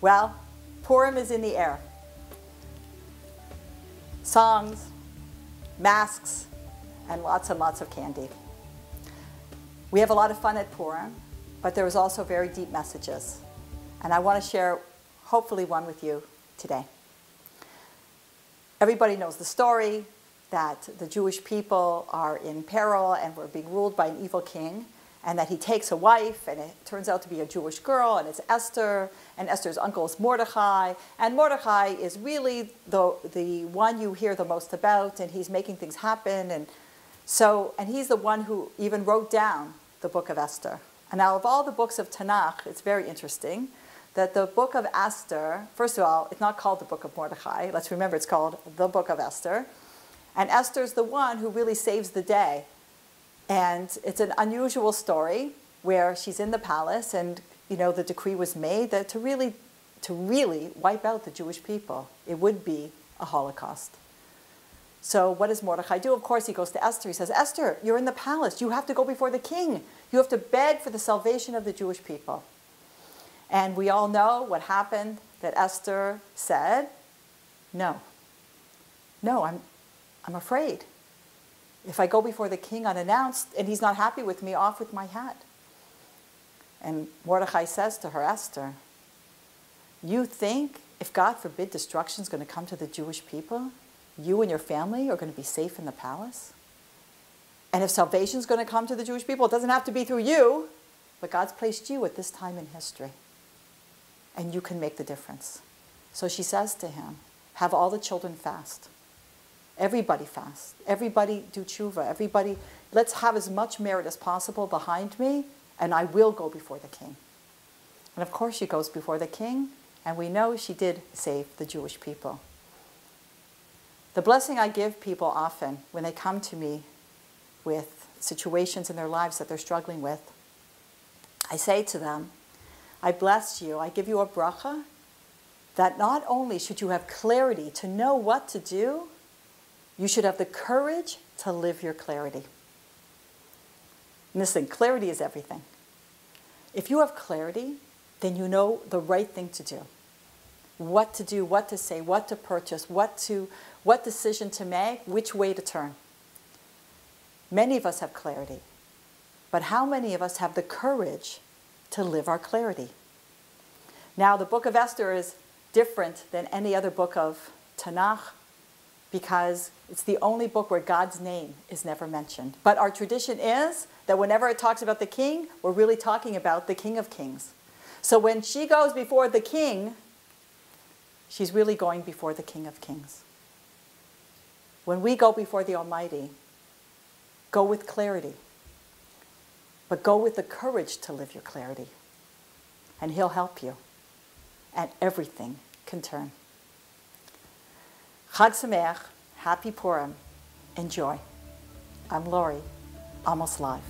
Well, Purim is in the air. Songs, masks, and lots of candy. We have a lot of fun at Purim, but there is also very deep messages. And I want to share, hopefully, one with you today. Everybody knows the story that the Jewish people are in peril and were being ruled by an evil king, and that he takes a wife, and it turns out to be a Jewish girl, and it's Esther, and Esther's uncle is Mordecai, and Mordecai is really the one you hear the most about, and he's making things happen, and he's the one who even wrote down the book of Esther. And now of all the books of Tanakh, it's very interesting that the book of Esther, first of all, it's not called the book of Mordecai. Let's remember it's called the book of Esther. And Esther's the one who really saves the day. And it's an unusual story where she's in the palace and, the decree was made that to really wipe out the Jewish people. It would be a Holocaust. So what does Mordecai do? Of course, he goes to Esther. He says, Esther, you're in the palace. You have to go before the king. You have to beg for the salvation of the Jewish people. And we all know what happened, that Esther said, no, I'm afraid. If I go before the king unannounced and he's not happy with me, off with my hat. And Mordecai says to her, Esther, you think if, God forbid, destruction is going to come to the Jewish people, you and your family are going to be safe in the palace? And if salvation is going to come to the Jewish people, it doesn't have to be through you, but God's placed you at this time in history. And you can make the difference. So she says to him, have all the children fast. Everybody fast. Everybody do tshuva. Everybody, let's have as much merit as possible behind me, and I will go before the king. And of course she goes before the king, and we know she did save the Jewish people. The blessing I give people often when they come to me with situations in their lives that they're struggling with, I say to them, I bless you, I give you a bracha, that not only should you have clarity to know what to do, you should have the courage to live your clarity. Listen, clarity is everything. If you have clarity, then you know the right thing to do. What to do, what to say, what to purchase, what decision to make, which way to turn. Many of us have clarity, but how many of us have the courage to live our clarity? Now, the book of Esther is different than any other book of Tanakh because it's the only book where God's name is never mentioned. But our tradition is that whenever it talks about the king, we're really talking about the King of Kings. So when she goes before the king, she's really going before the King of Kings. When we go before the Almighty, go with clarity, but go with the courage to live your clarity. And He'll help you. And everything can turn. Chag Sameach, Happy Purim, enjoy. I'm Lori, almost live.